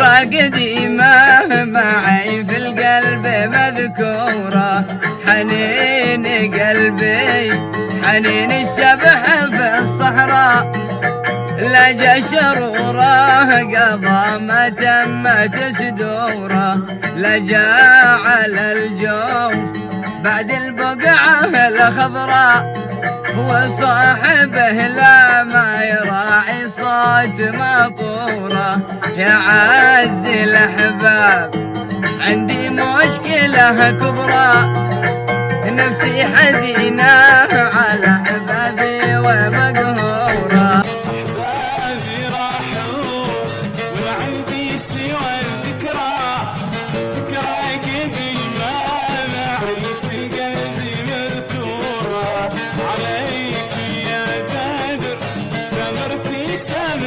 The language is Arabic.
ذكرى قديمة معي في القلب مذكورة، حنين قلبي حنين الشبح في الصحراء، لجى شروره قضى ما تمت سدوره، لجى على الجوف بعد البقعة الخضراء، وصاحبه لا ما يراعي صوت مطوره. يا عز الأحباب عندي مشكلة كبرى، نفسي حزينة على أحبابي ومقهورة. أحبابي راحوا ولا عندي سوى الذكرى، ذكرى قديمة معي في القلب مذكورة، عليك يا بدر سمر في سمر